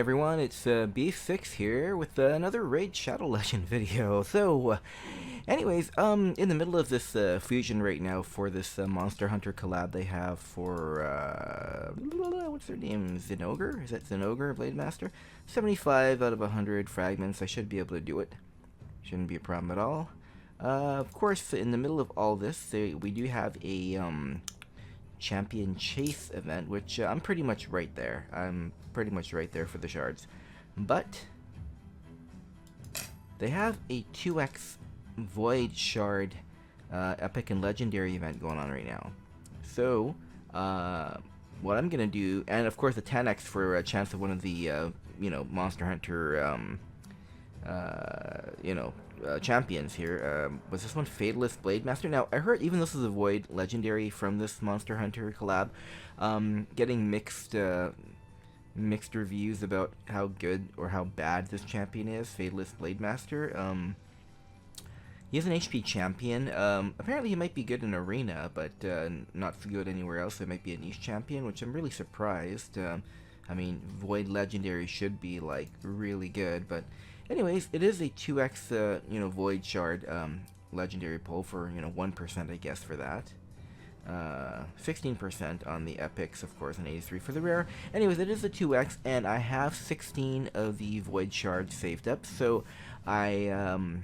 everyone, it's B6 here with another Raid Shadow Legend video. So, anyways, in the middle of this fusion right now for this Monster Hunter collab they have for, what's their name, Zinogre? Is that Zinogre, Blade Master? 75 out of 100 fragments, I should be able to do it. Shouldn't be a problem at all. Of course, in the middle of all this, we do have a, champion chase event, which I'm pretty much right there. I'm pretty much right there for the shards. But they have a 2x void shard epic and legendary event going on right now. So what I'm gonna do, and of course a 10x for a chance of one of the Monster Hunter champions here. Was this one Fatalist Blade Master? Now, I heard even this is a Void Legendary from this Monster Hunter collab, getting mixed reviews about how good or how bad this champion is, Fatalist Blade Master. He is an HP champion. Apparently he might be good in Arena, but not so good anywhere else. It might be a niche champion, which I'm really surprised. I mean, Void Legendary should be, like, really good, but anyways, it is a 2x, Void Shard, Legendary pull for, 1%, I guess, for that. 16% on the Epics, of course, and 83 for the Rare. Anyways, it is a 2x, and I have 16 of the Void Shards saved up, so I'll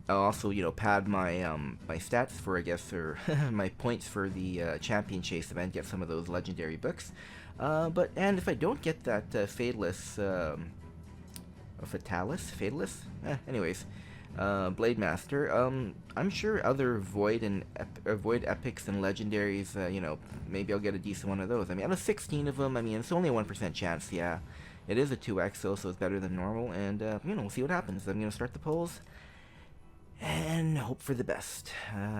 also, pad my, my stats for, I guess, or my points for the, Champion Chase event, get some of those Legendary books. And if I don't get that, Fatalist, Fatalist? Anyways, Blade Master. I'm sure other Void and Void Epics and Legendaries, maybe I'll get a decent one of those. I mean, out of 16 of them, I mean, it's only a 1% chance, yeah. It is a 2x, so it's better than normal, and, we'll see what happens. I'm gonna start the polls, and hope for the best.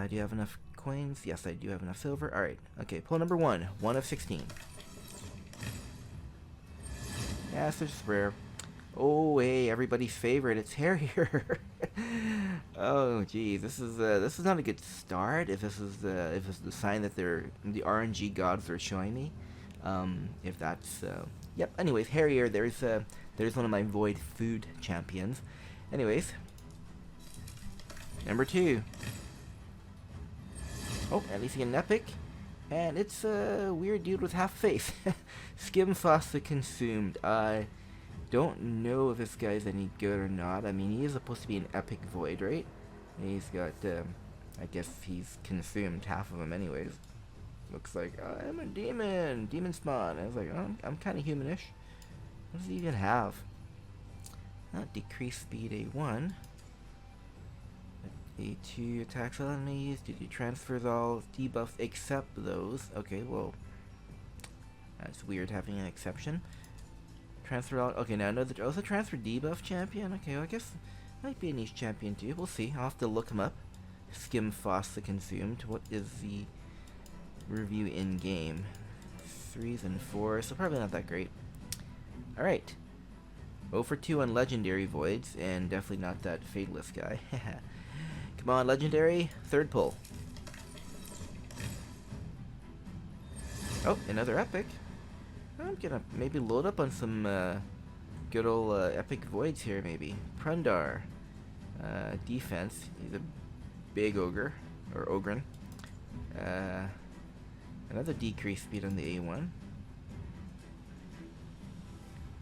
Do you have enough coins? Yes, I do have enough silver. Alright, okay, poll number 1. 1 of 16. Yeah, so just rare. Oh, hey, everybody's favorite. It's Harrier. Oh, geez, this is not a good start. If this is the sign that the RNG gods are showing me. If that's yep. Anyways, Harrier. There's one of my Void food champions. Anyways, number 2. Oh, at least you get an epic. And it's a weird dude with half face. Skim sauce consumed. I don't know if this guy's any good or not. I mean, he is supposed to be an epic void, right? And he's got, I guess he's consumed half of him anyways. Looks like, I'm a demon. Demon spawn. I was like, oh, I'm kind of humanish. What does he even have? Decrease speed A1. A2 attacks all enemies, do transfers all, debuff except those. Okay, well, that's weird having an exception. Transfer all, okay, now another, also transfer debuff champion. Okay, well, I guess might be a niche champion too. We'll see. I'll have to look him up. Skim Fossa consumed. What is the review in game? 3s and 4s, so probably not that great. Alright. 0 for 2 on legendary voids, and definitely not that Fatalist guy. Come on, legendary. 3rd pull. Oh, another epic. I'm gonna maybe load up on some good old epic voids here, maybe. Prundar. Defense. He's a big ogre. Or ogren. Another decreased speed on the A1.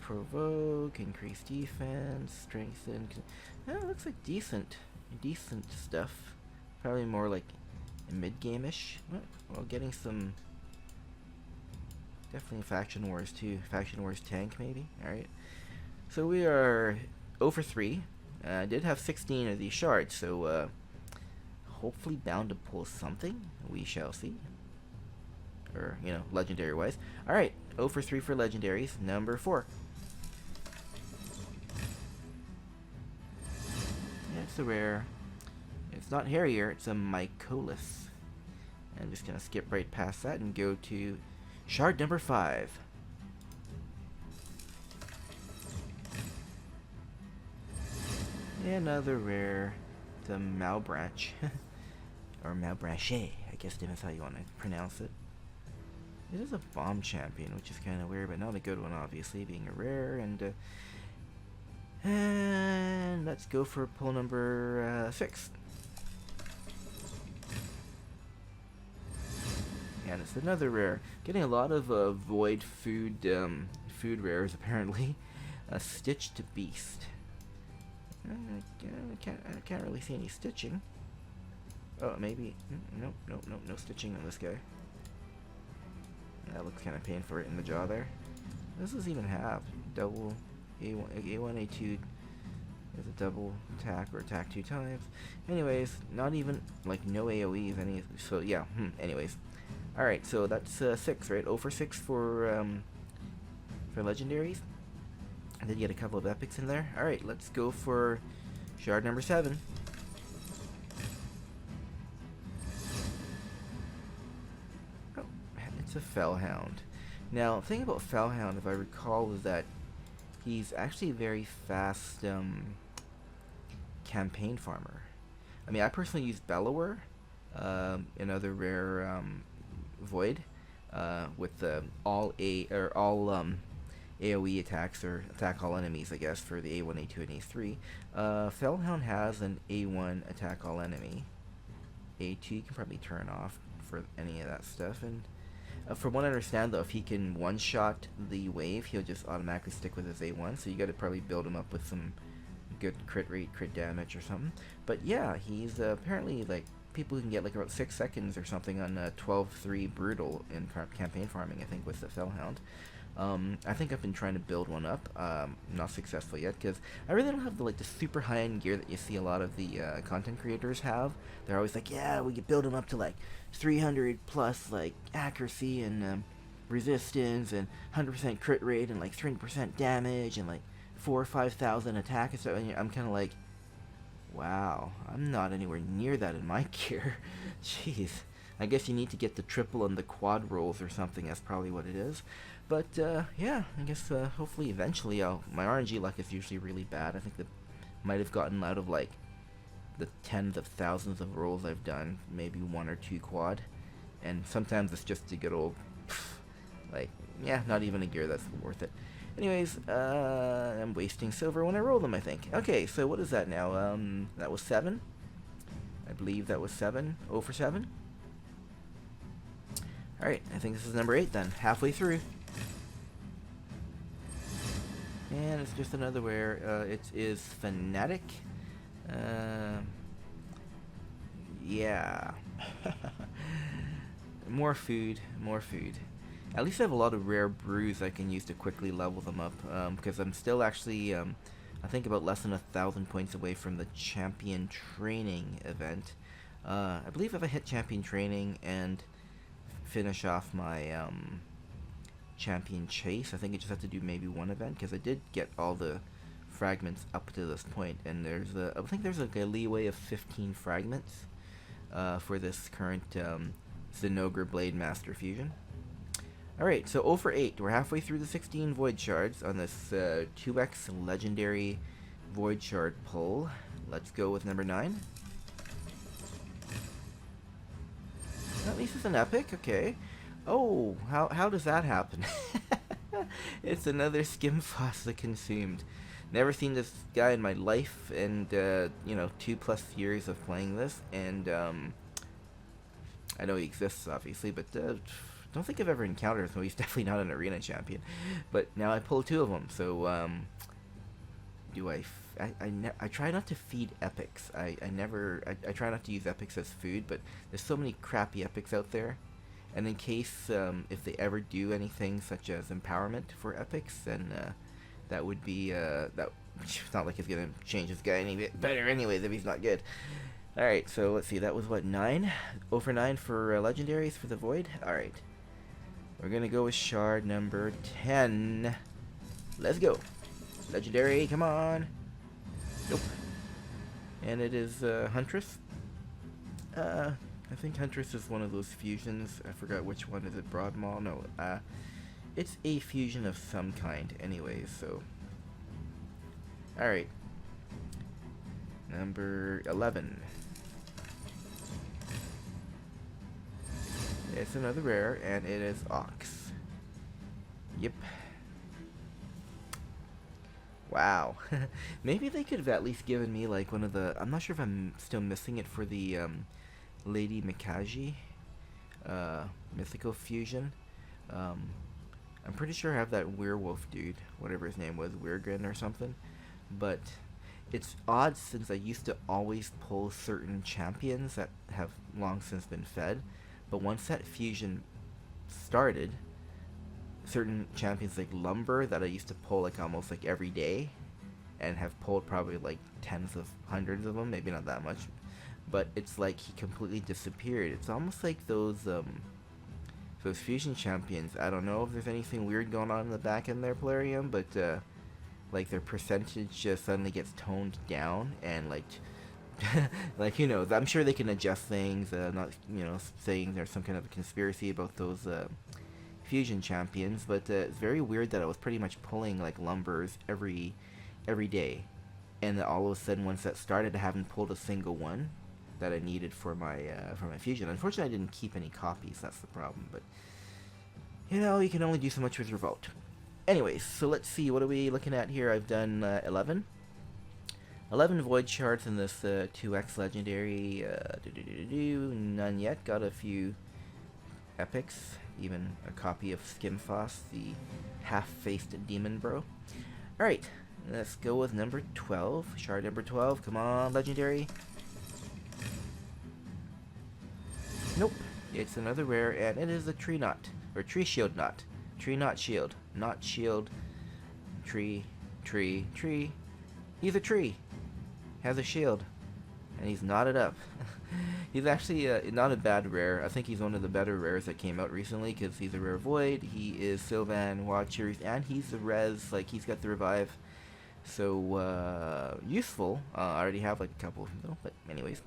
Provoke. Increase defense. Strengthen. It looks like decent stuff. Probably more like mid-game-ish. Well, getting some... Definitely Faction Wars too. Faction Wars tank maybe. Alright. So we are 0 for 3. I did have 16 of these shards, so hopefully bound to pull something. We shall see. Or, legendary wise. Alright. 0 for 3 for legendaries. Number 4. It's a rare. It's not Harrier, it's a Mycolis. I'm just gonna skip right past that and go to shard number 5. Another rare. It's a Malbranch. Or Malbranche, I guess that's how you want to pronounce it. It is a bomb champion, which is kind of weird, but not a good one, obviously, being a rare. And let's go for pull number 6. And it's another rare. Getting a lot of void food rares apparently. A stitched beast. I can't really see any stitching. Oh, maybe. Nope, no stitching on this guy. That looks kind of painful right in the jaw there. What does this even have? Double A1, A2 is a double attack or attack 2 times. Anyways, not even, like, no AoEs, so yeah, anyways. Alright, so that's 6, right? 0 for 6 for legendaries. I did get a couple of epics in there. Alright, let's go for shard number 7. Oh, it's a Fellhound. Now, the thing about Fellhound, if I recall, is that he's actually a very fast campaign farmer. I mean, I personally use Bellower, another rare Void, with all AoE attacks, or attack all enemies, I guess, for the A1, A2, and A3. Fellhound has an A1 attack all enemy. A2 you can probably turn off for any of that stuff, and from what I understand, though, if he can one-shot the wave, he'll just automatically stick with his A1, so you gotta probably build him up with some good crit rate, crit damage or something. But yeah, he's apparently, like, people can get like about 6 seconds or something on 12-3 Brutal in campaign farming, I think, with the Fellhound. I think I've been trying to build one up, not successful yet, because I really don't have the super high-end gear that you see a lot of the content creators have. They're always like, yeah, we can build them up to like 300 plus like accuracy and resistance and 100% crit rate and like 300% damage and like 4,000 or 5,000 attack and stuff. And I'm kind of like, wow, I'm not anywhere near that in my gear. Jeez. I guess you need to get the triple and the quad rolls or something. That's probably what it is. But, yeah, I guess hopefully eventually my RNG luck is usually really bad. I think that might have gotten out of, like, the tens of thousands of rolls I've done. Maybe 1 or 2 quad. And sometimes it's just a good old, like, yeah, not even a gear that's worth it. Anyways, I'm wasting silver when I roll them, I think. Okay, so what is that now? That was 7. I believe that was 7. 0 for 7. Alright, I think this is number 8 then. Halfway through. And it's just another rare. It is Fanatic. Yeah. More food. At least I have a lot of rare brews I can use to quickly level them up. Because I'm still actually, I think about less than 1,000 points away from the champion training event. I believe if I hit champion training and finish off my champion chase, I think I just have to do maybe one event, because I did get all the fragments up to this point, and I think there's like a leeway of 15 fragments for this current Zinogre Blade Master Fusion. Alright, so 0 for 8. We're halfway through the 16 Void Shards on this 2x Legendary Void Shard pull. Let's go with number 9. At least it's an epic, okay. Oh, how does that happen? It's another Skimfossa consumed. Never seen this guy in my life, and 2+ years of playing this, and I know he exists obviously, but don't think I've ever encountered him, so he's definitely not an arena champion. But now I pull 2 of them, so I try not to feed epics. I try not to use epics as food, but there's so many crappy epics out there. And in case, if they ever do anything such as empowerment for epics, then that would be, it's not like it's going to change this guy any bit better anyways if he's not good. Alright, so let's see, that was what, 9? 0 for 9 for legendaries for the Void? Alright. We're going to go with shard number 10. Let's go. Legendary, come on. Nope. And it is Huntress. I think Huntress is one of those fusions. I forgot which one. Is it Broadmaw? No. It's a fusion of some kind anyways, so. Alright. Number 11. It's another rare, and it is Ox. Yep. Wow. Maybe they could have at least given me like one of the. I'm not sure if I'm still missing it for the Lady Mikaji Mythical Fusion. Um, I'm pretty sure I have that werewolf dude, whatever his name was, Weirgrin or something. But it's odd since I used to always pull certain champions that have long since been fed. But once that fusion started, certain champions like Lumber that I used to pull like almost like every day, and have pulled probably like tens of hundreds of them, maybe not that much, but it's like he completely disappeared. It's almost like those fusion champions. I don't know if there's anything weird going on in the back end there, Polarium, but like their percentage just suddenly gets toned down, and like like I'm sure they can adjust things. Not saying there's some kind of a conspiracy about those fusion champions, but it's very weird that I was pretty much pulling like Lumbers every day, and all of a sudden once that started, I haven't pulled a single one that I needed for my fusion. Unfortunately, I didn't keep any copies. That's the problem. But you can only do so much with Revolt. Anyways, so let's see. What are we looking at here? I've done 11 Void Shards in this 2x Legendary. None yet. Got a few epics. Even a copy of Skimfoss, the half-faced demon bro. Alright, let's go with number 12. Shard number 12. Come on, Legendary. Nope. It's another rare, and it is a Tree Knot. Or Tree Shield Knot. Tree Knot Shield. Not Shield. Tree. He's a tree. Has a shield. And he's knotted up. He's actually not a bad rare. I think he's one of the better rares that came out recently, because he's a rare void. He is Sylvan Watchers, and he's the res. Like, he's got the revive. So, useful. I already have like a couple of them though, but anyways.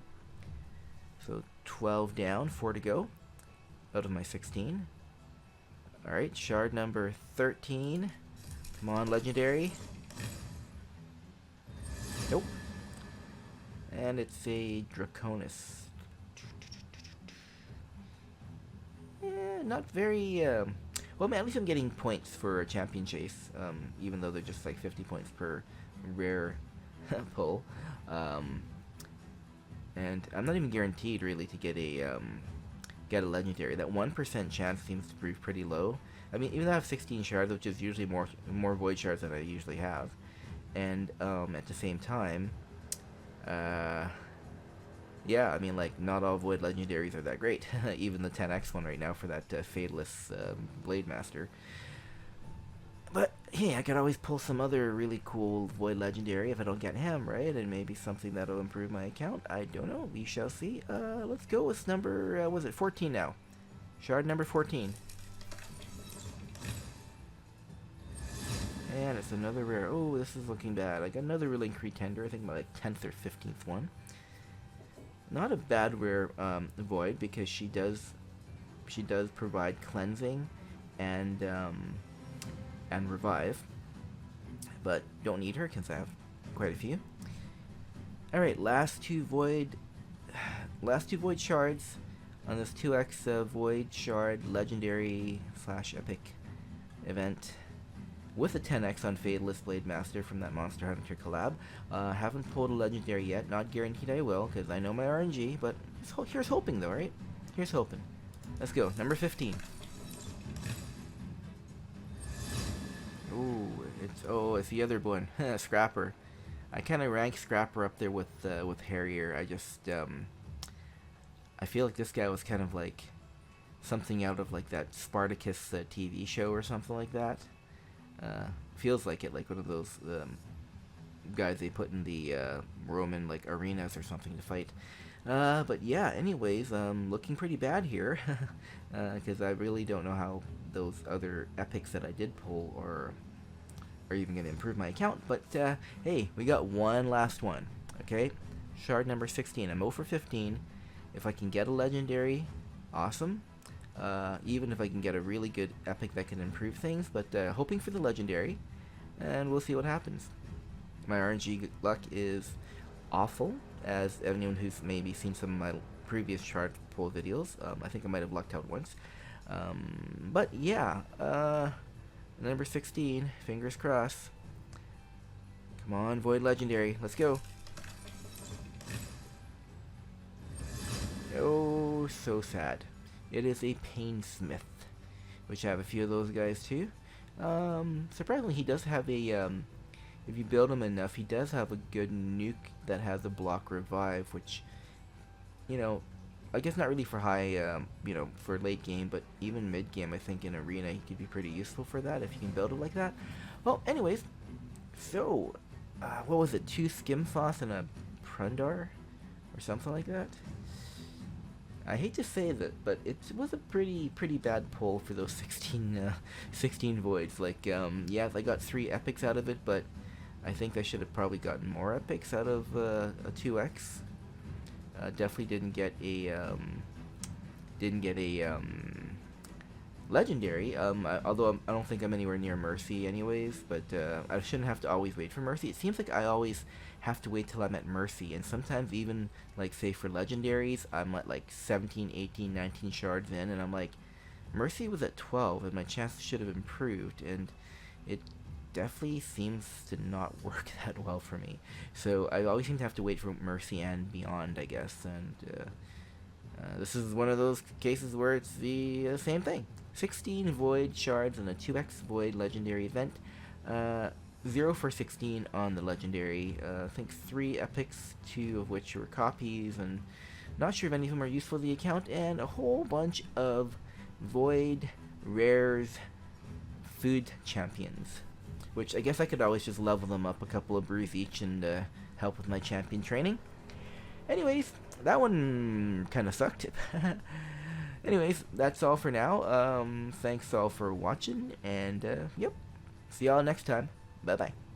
So 12 down, 4 to go out of my 16. Alright, shard number 13. Come on, Legendary. Nope. And it's a Draconis. Not very, well, at least I'm getting points for a champion chase, even though they're just like 50 points per rare pull. And I'm not even guaranteed really to get a legendary. That 1% chance seems to be pretty low. I mean, even though I have 16 shards, which is usually more void shards than I usually have, and at the same time, yeah, I mean, like, not all void legendaries are that great. Even the 10x one right now for that Fadeless Blade Master. But hey, I could always pull some other really cool void legendary if I don't get him, right? And maybe something that'll improve my account. I don't know. We shall see. Let's go with number, was it 14 now? Shard number 14. And it's another rare. Oh, this is looking bad. I got another Relink Retender. I think my like 10th or 15th one. Not a bad rare void, because she does provide cleansing and revive, but don't need her because I have quite a few. All right, last two void shards on this 2x void shard legendary / epic event with a 10x on Fadeless Blade Master from that Monster Hunter collab. Haven't pulled a legendary yet. Not guaranteed I will, because I know my RNG, but here's hoping though, right? Here's hoping. Let's go. Number 15. Ooh, it's the other one. Scrapper. I kind of rank Scrapper up there with Harrier. I just I feel like this guy was kind of like something out of like that Spartacus TV show or something like that. Feels like it, like one of those guys they put in the Roman like arenas or something to fight. But yeah, anyways, looking pretty bad here, because I really don't know how those other epics that I did pull are even going to improve my account. But hey, we got one last one. Okay, shard number 16. I'm 0 for 15. If I can get a legendary, awesome. Even if I can get a really good epic that can improve things, but hoping for the legendary, and we'll see what happens. My RNG luck is awful, as anyone who's maybe seen some of my previous shard pull videos. I think I might have lucked out once. But yeah, number 16, fingers crossed. Come on, Void Legendary, let's go. Oh, so sad. It is a Painsmith, which I have a few of those guys too. Surprisingly, he does have a, if you build him enough, he does have a good nuke that has a block revive, which, you know, I guess not really for high, you know, for late game, but even mid game, I think in arena he could be pretty useful for that if you can build it like that. Well, anyways, so, what was it, 2 skim sauce and a Prundar, or something like that? I hate to say that, but it was a pretty bad pull for those 16 voids. Like, yeah, I got 3 epics out of it, but I think I should have probably gotten more epics out of a 2x. Definitely didn't get a legendary. Although I don't think I'm anywhere near Mercy, anyways. But I shouldn't have to always wait for Mercy. It seems like I always have to wait till I'm at Mercy, and sometimes even, like, say for legendaries, I'm at like 17, 18, 19 shards in, and I'm like, Mercy was at 12, and my chances should have improved, and it definitely seems to not work that well for me. So I always seem to have to wait for Mercy and beyond, I guess, and this is one of those cases where it's the same thing. 16 void shards and a 2x void legendary event. 0 for 16 on the legendary. I think 3 epics, 2 of which were copies, and not sure if any of them are useful to the account, and a whole bunch of void rares food champions, which I guess I could always just level them up a couple of brews each and help with my champion training. Anyways, that one kind of sucked. Anyways, that's all for now. Thanks all for watching, and yep, see y'all next time. Bye bye.